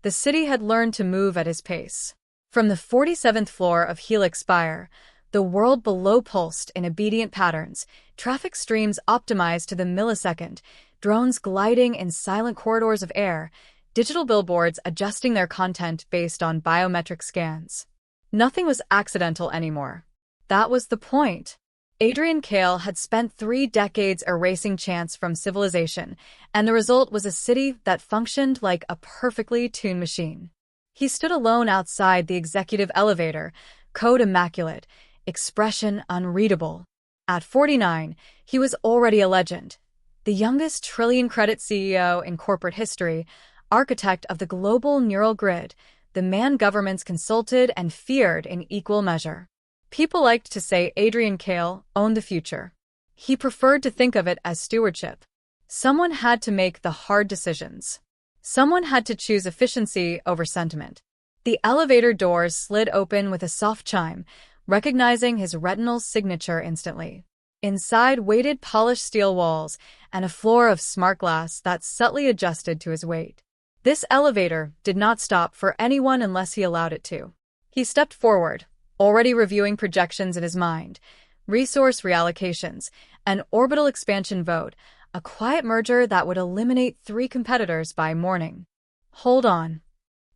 The city had learned to move at his pace. From the 47th floor of Helix Spire, the world below pulsed in obedient patterns, traffic streams optimized to the millisecond, drones gliding in silent corridors of air, digital billboards adjusting their content based on biometric scans. Nothing was accidental anymore. That was the point. Adrian Kale had spent 3 decades erasing chance from civilization, and the result was a city that functioned like a perfectly tuned machine. He stood alone outside the executive elevator, code immaculate, expression unreadable. At 49, he was already a legend. The youngest trillion-credit CEO in corporate history, architect of the global neural grid, the man governments consulted and feared in equal measure. People liked to say Adrian Kale owned the future. He preferred to think of it as stewardship. Someone had to make the hard decisions. Someone had to choose efficiency over sentiment. The elevator doors slid open with a soft chime, recognizing his retinal signature instantly. Inside waited polished steel walls and a floor of smart glass that subtly adjusted to his weight. This elevator did not stop for anyone unless he allowed it to. He stepped forward, already reviewing projections in his mind, resource reallocations, an orbital expansion vote, a quiet merger that would eliminate 3 competitors by morning. Hold on.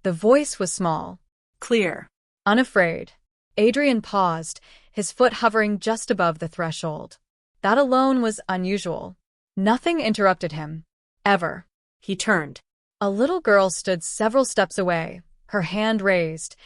The voice was small, clear, unafraid. Adrian paused, his foot hovering just above the threshold. That alone was unusual. Nothing interrupted him. Ever. He turned. A little girl stood several steps away, her hand raised,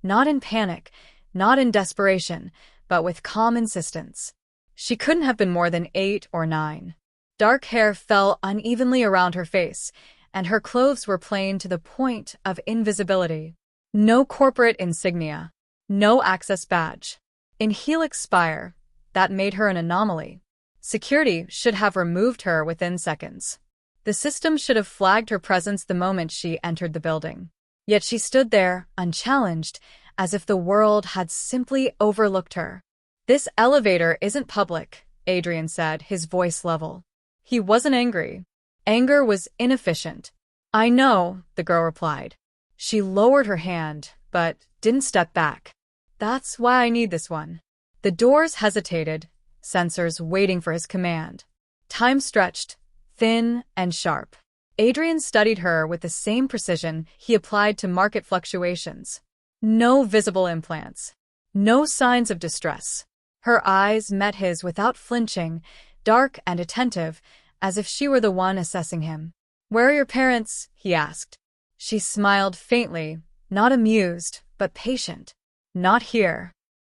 not in panic, not in desperation, but with calm insistence. She couldn't have been more than 8 or 9. Dark hair fell unevenly around her face, and her clothes were plain to the point of invisibility. No corporate insignia. No access badge. In Helix Spire, that made her an anomaly. Security should have removed her within seconds. The system should have flagged her presence the moment she entered the building. Yet she stood there, unchallenged, as if the world had simply overlooked her. "This elevator isn't public," Adrian said, his voice level. He wasn't angry. Anger was inefficient. "I know," the girl replied. She lowered her hand, but didn't step back. "That's why I need this one." The doors hesitated, sensors waiting for his command. Time stretched, thin and sharp. Adrian studied her with the same precision he applied to market fluctuations. No visible implants. No signs of distress. Her eyes met his without flinching, dark and attentive, as if she were the one assessing him. "Where are your parents?" he asked. She smiled faintly, not amused, but patient. "Not here."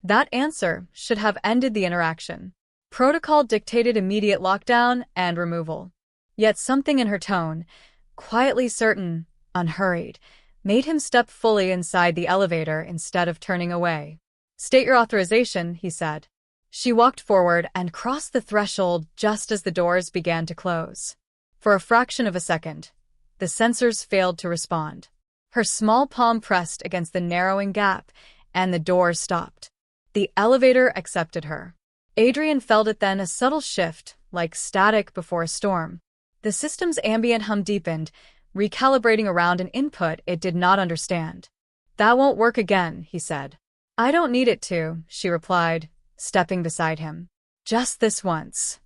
That answer should have ended the interaction. Protocol dictated immediate lockdown and removal. Yet something in her tone, quietly certain, unhurried, made him step fully inside the elevator instead of turning away. "State your authorization," he said. She walked forward and crossed the threshold just as the doors began to close. For a fraction of a second, the sensors failed to respond. Her small palm pressed against the narrowing gap, and the doors stopped. The elevator accepted her. Adrian felt it then, a subtle shift, like static before a storm. The system's ambient hum deepened, recalibrating around an input it did not understand. "That won't work again," he said. "I don't need it to," she replied, stepping beside him. "Just this once."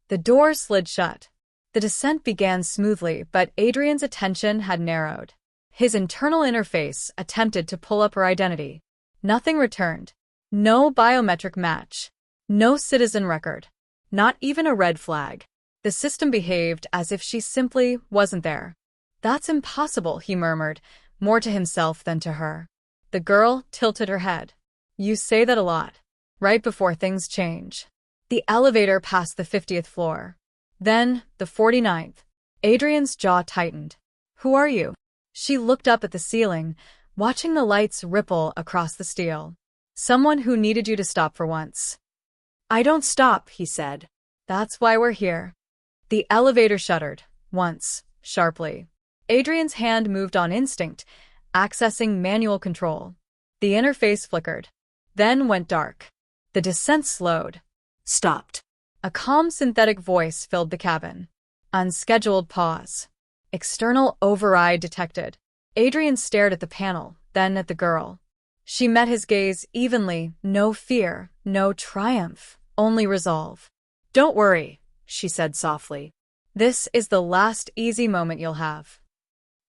The door slid shut. The descent began smoothly, but Adrian's attention had narrowed. His internal interface attempted to pull up her identity. Nothing returned. No biometric match. No citizen record. Not even a red flag. The system behaved as if she simply wasn't there. "That's impossible," he murmured, more to himself than to her. The girl tilted her head. "You say that a lot. Right before things change." The elevator passed the 50th floor. Then, the 49th. Adrian's jaw tightened. "Who are you?" She looked up at the ceiling, watching the lights ripple across the steel. "Someone who needed you to stop for once." "I don't stop," he said. "That's why we're here." The elevator shuddered, once, sharply. Adrian's hand moved on instinct, accessing manual control. The interface flickered, then went dark. The descent slowed, stopped. A calm synthetic voice filled the cabin. Unscheduled pause. External override detected. Adrian stared at the panel, then at the girl. She met his gaze evenly, no fear, no triumph, only resolve. "Don't worry," she said softly. "This is the last easy moment you'll have."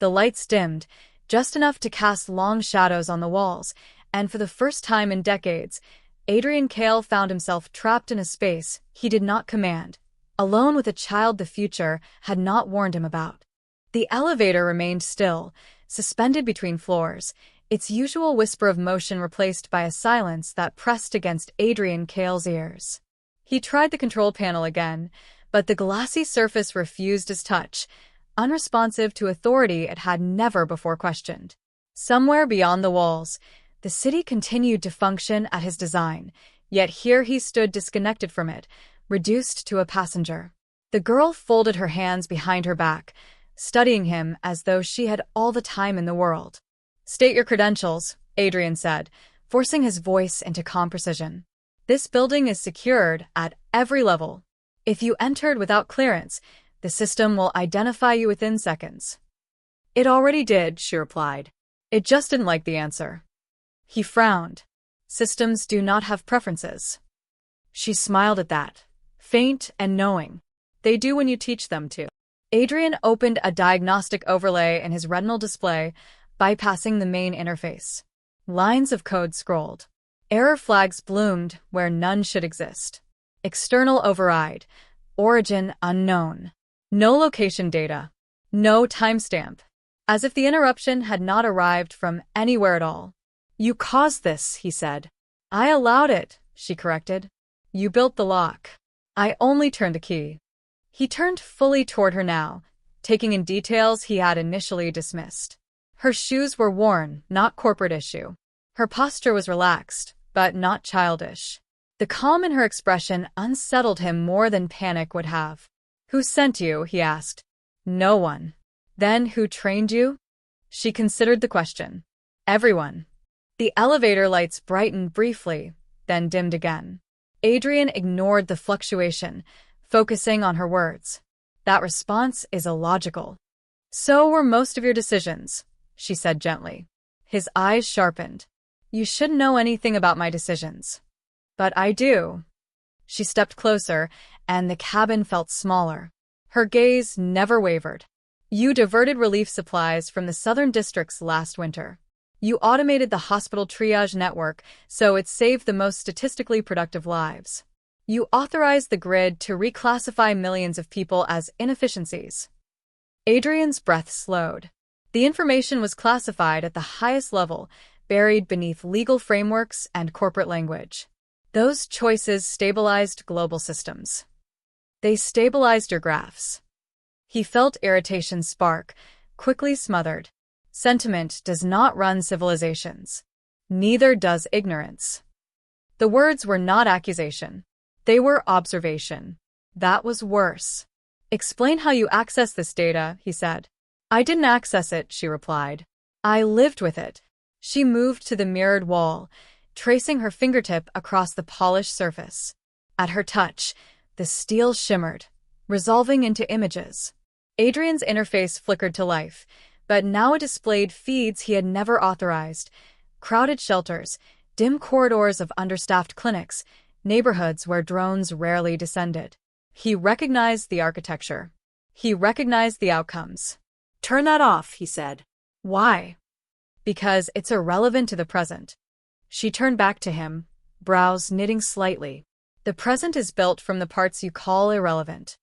The lights dimmed, just enough to cast long shadows on the walls, and for the first time in decades, Adrian Kale found himself trapped in a space he did not command, alone with a child the future had not warned him about. The elevator remained still, suspended between floors, its usual whisper of motion replaced by a silence that pressed against Adrian Kale's ears. He tried the control panel again, but the glassy surface refused his touch, unresponsive to authority it had never before questioned. Somewhere beyond the walls, the city continued to function at his design, yet here he stood disconnected from it, reduced to a passenger. The girl folded her hands behind her back, studying him as though she had all the time in the world. "State your credentials," Adrian said, forcing his voice into calm precision. "This building is secured at every level. If you entered without clearance, the system will identify you within seconds." "It already did," she replied. "It just didn't like the answer." He frowned. "Systems do not have preferences." She smiled at that, faint and knowing. "They do when you teach them to." Adrian opened a diagnostic overlay in his retinal display, bypassing the main interface. Lines of code scrolled. Error flags bloomed where none should exist. External override. Origin unknown. No location data. No timestamp. As if the interruption had not arrived from anywhere at all. "You caused this," he said. "I allowed it," she corrected. "You built the lock. I only turned the key." He turned fully toward her now, taking in details he had initially dismissed. Her shoes were worn, not corporate issue. Her posture was relaxed, but not childish. The calm in her expression unsettled him more than panic would have. "Who sent you?" he asked. "No one." "Then who trained you?" She considered the question. "Everyone." The elevator lights brightened briefly, then dimmed again. Adrian ignored the fluctuation, focusing on her words. "That response is illogical." "So were most of your decisions," she said gently. His eyes sharpened. "You shouldn't know anything about my decisions." "But I do." She stepped closer, and the cabin felt smaller. Her gaze never wavered. "You diverted relief supplies from the southern districts last winter. You automated the hospital triage network so it saved the most statistically productive lives. You authorized the grid to reclassify millions of people as inefficiencies." Adrian's breath slowed. The information was classified at the highest level, buried beneath legal frameworks and corporate language. Those choices stabilized global systems. They stabilized your graphs. He felt irritation spark, quickly smothered. Sentiment does not run civilizations. Neither does ignorance. The words were not accusation. They were observation. That was worse. "Explain how you access this data," he said. "I didn't access it," she replied. "I lived with it." She moved to the mirrored wall, tracing her fingertip across the polished surface. At her touch, the steel shimmered, resolving into images. Adrian's interface flickered to life, but now it displayed feeds he had never authorized. Crowded shelters, dim corridors of understaffed clinics, neighborhoods where drones rarely descended. He recognized the architecture. He recognized the outcomes. "Turn that off," he said. "Why?" "Because it's irrelevant to the present." She turned back to him, brows knitting slightly. "The present is built from the parts you call irrelevant."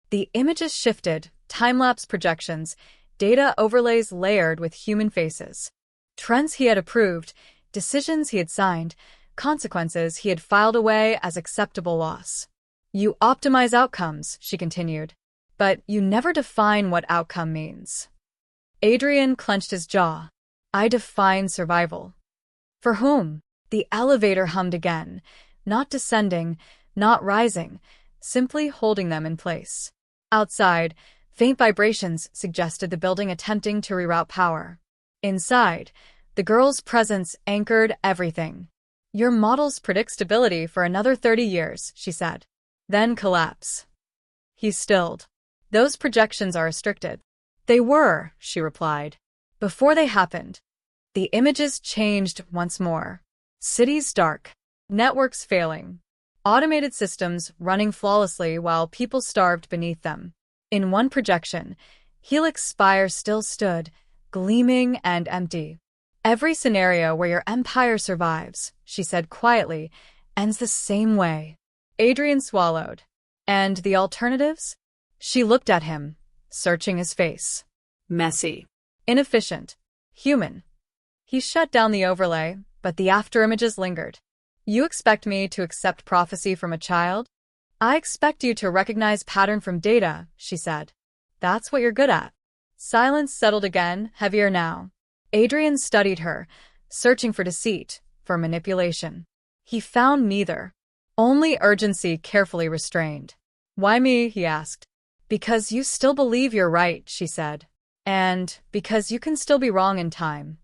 The images shifted, time-lapse projections, data overlays layered with human faces. Trends he had approved, decisions he had signed, consequences he had filed away as acceptable loss. "You optimize outcomes," she continued, "but you never define what outcome means." Adrian clenched his jaw. "I define survival." "For whom?" The elevator hummed again, not descending, not rising, simply holding them in place. Outside, faint vibrations suggested the building attempting to reroute power. Inside, the girl's presence anchored everything. "Your models predict stability for another 30 years, she said. "Then collapse." He stilled. "Those projections are restricted." "They were," she replied. Before they happened, the images changed once more. Cities dark, networks failing, automated systems running flawlessly while people starved beneath them. In one projection, Helix Spire still stood, gleaming and empty. Every scenario where your empire survives, she said quietly, ends the same way. Adrian swallowed. And the alternatives? She looked at him, searching his face. Messy. Inefficient. Human. He shut down the overlay, but the afterimages lingered. You expect me to accept prophecy from a child? I expect you to recognize pattern from data, she said. That's what you're good at. Silence settled again, heavier now. Adrian studied her, searching for deceit, for manipulation. He found neither. Only urgency carefully restrained. Why me? He asked. Because you still believe you're right, she said. And because you can still be wrong in time.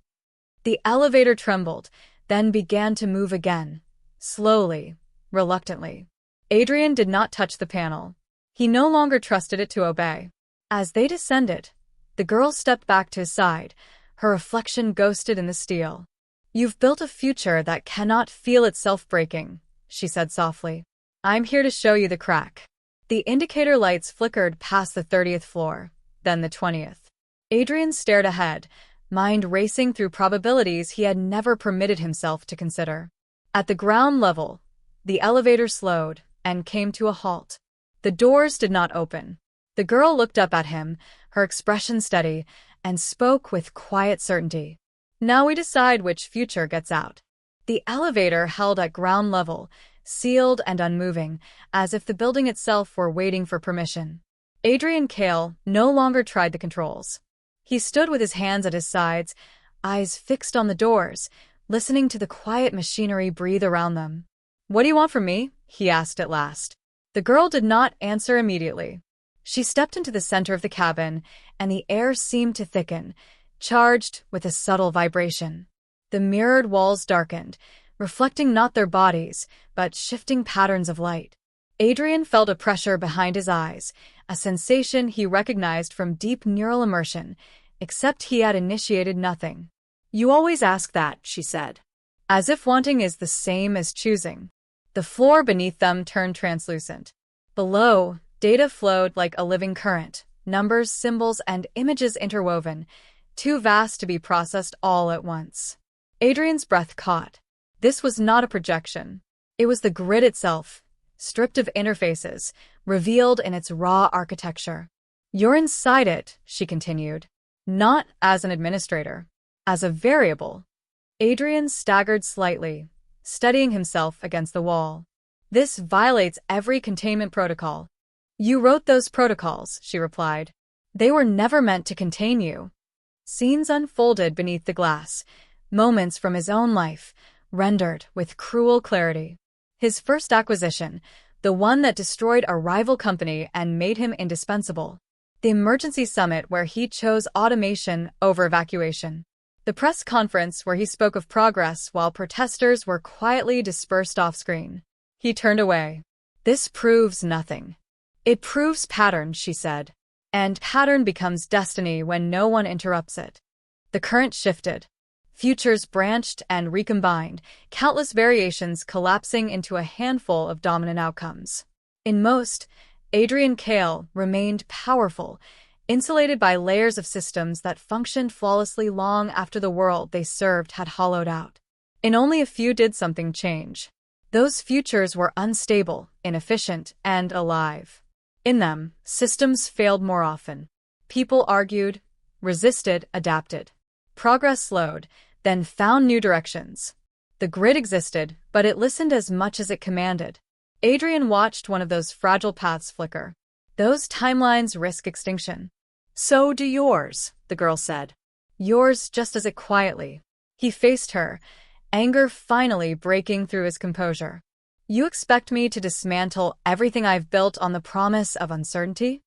The elevator trembled, then began to move again. Slowly, reluctantly. Adrian did not touch the panel. He no longer trusted it to obey. As they descended, the girl stepped back to his side, her reflection ghosted in the steel. You've built a future that cannot feel itself breaking, she said softly. I'm here to show you the crack. The indicator lights flickered past the 30th floor, then the 20th. Adrian stared ahead, mind racing through probabilities he had never permitted himself to consider. At the ground level, the elevator slowed and came to a halt. The doors did not open. The girl looked up at him, her expression steady, and spoke with quiet certainty. Now we decide which future gets out. The elevator held at ground level, sealed and unmoving, as if the building itself were waiting for permission. Adrian Kale no longer tried the controls. He stood with his hands at his sides, eyes fixed on the doors, listening to the quiet machinery breathe around them. What do you want from me? He asked at last. The girl did not answer immediately. She stepped into the center of the cabin, and the air seemed to thicken, charged with a subtle vibration. The mirrored walls darkened, reflecting not their bodies, but shifting patterns of light. Adrian felt a pressure behind his eyes, a sensation he recognized from deep neural immersion, except he had initiated nothing. You always ask that, she said. As if wanting is the same as choosing. The floor beneath them turned translucent. Below, data flowed like a living current, numbers, symbols, and images interwoven, too vast to be processed all at once. Adrian's breath caught. This was not a projection. It was the grid itself, stripped of interfaces, revealed in its raw architecture. You're inside it, she continued. Not as an administrator, as a variable. Adrian staggered slightly, steadying himself against the wall. This violates every containment protocol. You wrote those protocols, she replied. They were never meant to contain you. Scenes unfolded beneath the glass, moments from his own life, rendered with cruel clarity. His first acquisition, the one that destroyed a rival company and made him indispensable. The emergency summit where he chose automation over evacuation. The press conference where he spoke of progress while protesters were quietly dispersed off-screen. He turned away. This proves nothing. It proves pattern, she said. And pattern becomes destiny when no one interrupts it. The current shifted. Futures branched and recombined, countless variations collapsing into a handful of dominant outcomes. In most, Adrian Kale remained powerful, insulated by layers of systems that functioned flawlessly long after the world they served had hollowed out. In only a few did something change. Those futures were unstable, inefficient, and alive. In them, systems failed more often. People argued, resisted, adapted. Progress slowed, then found new directions. The grid existed, but it listened as much as it commanded. Adrian watched one of those fragile paths flicker. Those timelines risk extinction. So do yours, the girl said. Yours just as it quietly. He faced her, anger finally breaking through his composure. You expect me to dismantle everything I've built on the promise of uncertainty?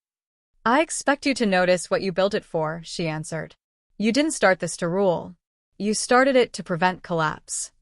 I expect you to notice what you built it for, she answered. You didn't start this to rule. You started it to prevent collapse.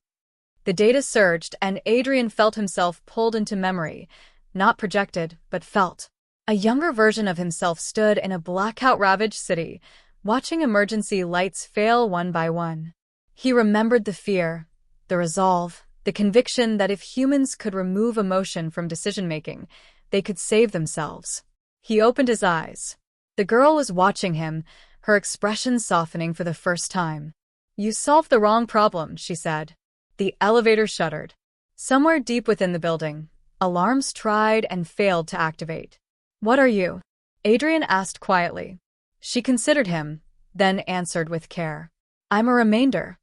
The data surged, and Adrian felt himself pulled into memory, not projected, but felt. A younger version of himself stood in a blackout-ravaged city, watching emergency lights fail one by one. He remembered the fear, the resolve, the conviction that if humans could remove emotion from decision-making, they could save themselves. He opened his eyes. The girl was watching him, her expression softening for the first time. "You solved the wrong problem," she said. The elevator shuddered. Somewhere deep within the building, alarms tried and failed to activate. "What are you?" Adrian asked quietly. She considered him, then answered with care. "I'm a remainder."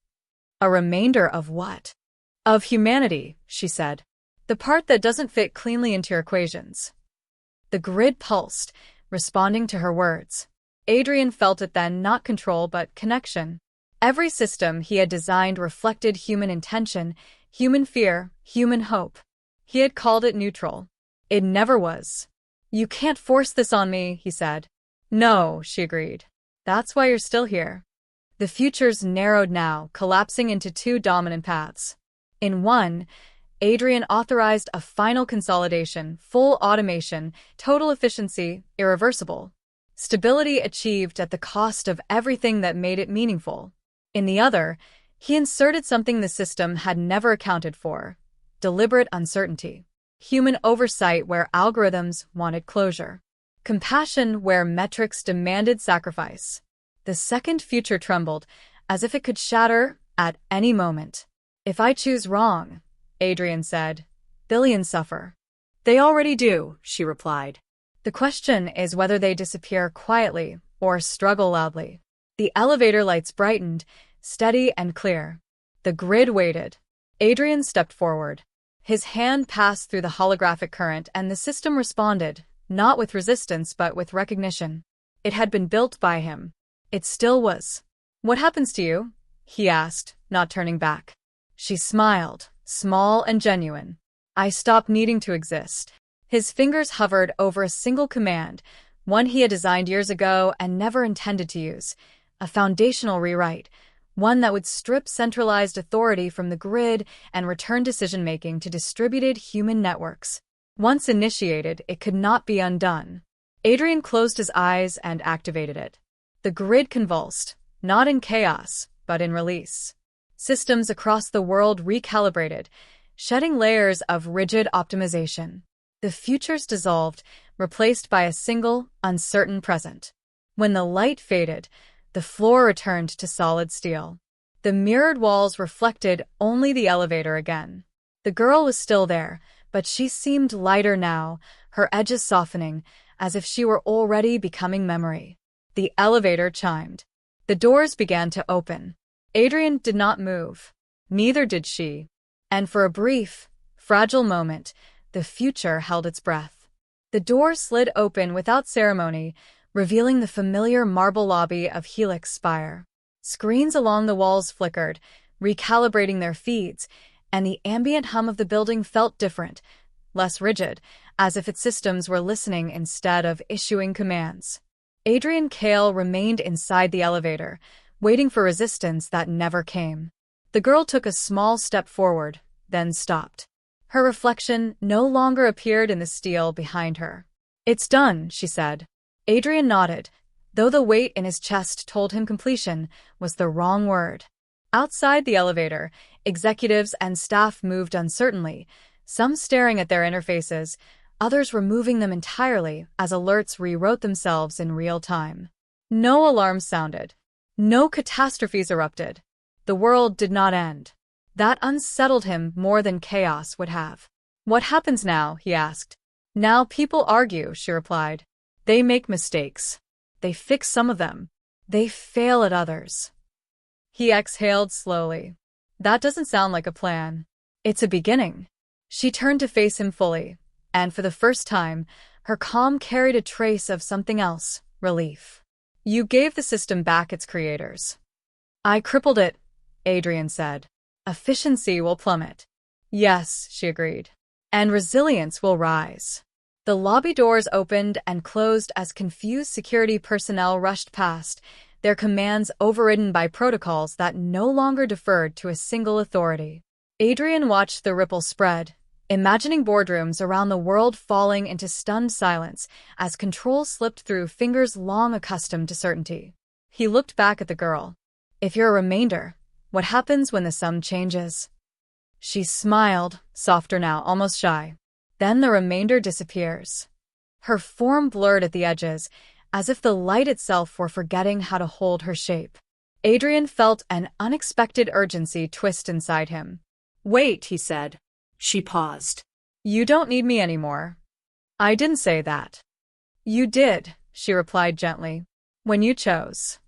"A remainder of what?" "Of humanity," she said. "The part that doesn't fit cleanly into your equations." The grid pulsed, responding to her words. Adrian felt it then, not control but connection. Every system he had designed reflected human intention, human fear, human hope. He had called it neutral. It never was. "You can't force this on me," he said. "No," she agreed. "That's why you're still here." The futures narrowed now, collapsing into two dominant paths. In one, Adrian authorized a final consolidation, full automation, total efficiency, irreversible. Stability achieved at the cost of everything that made it meaningful. In the other, he inserted something the system had never accounted for: deliberate uncertainty. Human oversight where algorithms wanted closure. Compassion where metrics demanded sacrifice. The second future trembled, as if it could shatter at any moment. "If I choose wrong," Adrian said, "billions suffer." "They already do," she replied. "The question is whether they disappear quietly or struggle loudly." The elevator lights brightened, steady and clear. The grid waited. Adrian stepped forward. His hand passed through the holographic current and the system responded, not with resistance but with recognition. It had been built by him. It still was. "What happens to you?" he asked, not turning back. She smiled, small and genuine. "I stop needing to exist." His fingers hovered over a single command, one he had designed years ago and never intended to use. A foundational rewrite, one that would strip centralized authority from the grid and return decision-making to distributed human networks. Once initiated, it could not be undone. Adrian closed his eyes and activated it. The grid convulsed, not in chaos, but in release. Systems across the world recalibrated, shedding layers of rigid optimization. The futures dissolved, replaced by a single, uncertain present. When the light faded, the floor returned to solid steel. The mirrored walls reflected only the elevator again. The girl was still there, but she seemed lighter now, her edges softening, as if she were already becoming memory. The elevator chimed. The doors began to open. Adrian did not move. Neither did she. And for a brief, fragile moment, the future held its breath. The door slid open without ceremony, revealing the familiar marble lobby of Helix Spire. Screens along the walls flickered, recalibrating their feeds, and the ambient hum of the building felt different, less rigid, as if its systems were listening instead of issuing commands. Adrian Kale remained inside the elevator, waiting for resistance that never came. The girl took a small step forward, then stopped. Her reflection no longer appeared in the steel behind her. "It's done," she said. Adrian nodded, though the weight in his chest told him completion was the wrong word. Outside the elevator, executives and staff moved uncertainly, some staring at their interfaces, others removing them entirely as alerts rewrote themselves in real time. No alarms sounded. No catastrophes erupted. The world did not end. That unsettled him more than chaos would have. "What happens now?" he asked. "Now people argue," she replied. "They make mistakes. They fix some of them. They fail at others." He exhaled slowly. "That doesn't sound like a plan." "It's a beginning." She turned to face him fully, and for the first time, her calm carried a trace of something else: relief. "You gave the system back its creators." "I crippled it," Adrian said. "Efficiency will plummet." "Yes," she agreed. "And resilience will rise." The lobby doors opened and closed as confused security personnel rushed past, their commands overridden by protocols that no longer deferred to a single authority. Adrian watched the ripple spread, imagining boardrooms around the world falling into stunned silence as control slipped through fingers long accustomed to certainty. He looked back at the girl. If you're a remainder, what happens when the sum changes? She smiled, softer now, almost shy. Then the remainder disappears. Her form blurred at the edges, as if the light itself were forgetting how to hold her shape. Adrian felt an unexpected urgency twist inside him. Wait, he said. She paused. You don't need me anymore. I didn't say that. You did, she replied gently. When you chose.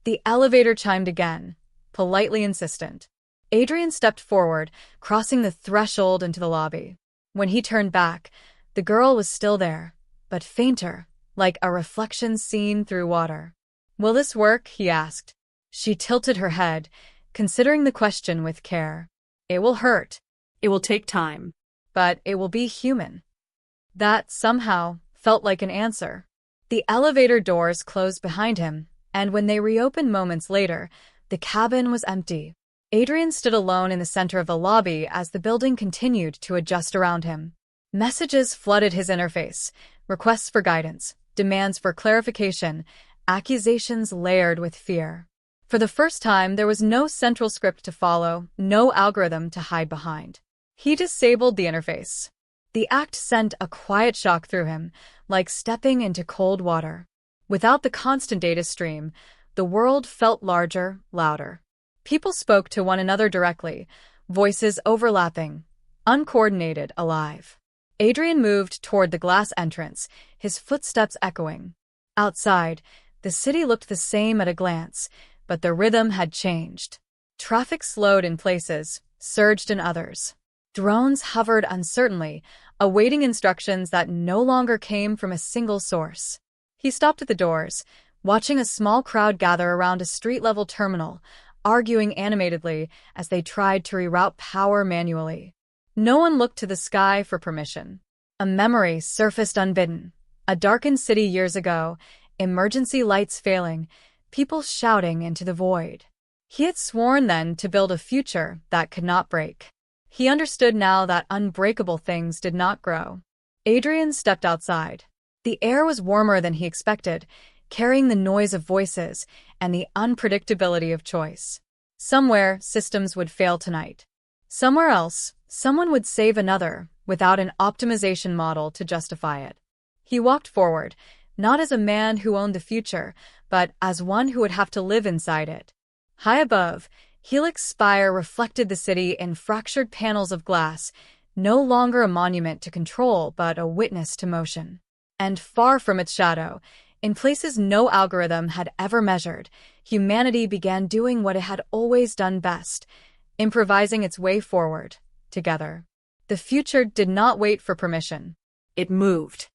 The elevator chimed again, politely insistent. Adrian stepped forward, crossing the threshold into the lobby. When he turned back, the girl was still there, but fainter, like a reflection seen through water. Will this work? He asked. She tilted her head, considering the question with care. It will hurt. It will take time. But it will be human. That, somehow, felt like an answer. The elevator doors closed behind him, and when they reopened moments later, the cabin was empty. Adrian stood alone in the center of the lobby as the building continued to adjust around him. Messages flooded his interface, requests for guidance, demands for clarification, accusations layered with fear. For the first time, there was no central script to follow, no algorithm to hide behind. He disabled the interface. The act sent a quiet shock through him, like stepping into cold water. Without the constant data stream, the world felt larger, louder. People spoke to one another directly, voices overlapping, uncoordinated, alive. Adrian moved toward the glass entrance, his footsteps echoing. Outside, the city looked the same at a glance, but the rhythm had changed. Traffic slowed in places, surged in others. Drones hovered uncertainly, awaiting instructions that no longer came from a single source. He stopped at the doors, watching a small crowd gather around a street-level terminal, arguing animatedly as they tried to reroute power manually. No one looked to the sky for permission. A memory surfaced unbidden. A darkened city years ago, emergency lights failing, people shouting into the void. He had sworn then to build a future that could not break. He understood now that unbreakable things did not grow. Adrian stepped outside. The air was warmer than he expected, carrying the noise of voices and the unpredictability of choice. Somewhere, systems would fail tonight. Somewhere else, someone would save another without an optimization model to justify it. He walked forward, not as a man who owned the future, but as one who would have to live inside it. High above, Helix Spire reflected the city in fractured panels of glass, no longer a monument to control but a witness to motion. And far from its shadow, in places no algorithm had ever measured, humanity began doing what it had always done best, improvising its way forward, together. The future did not wait for permission. It moved.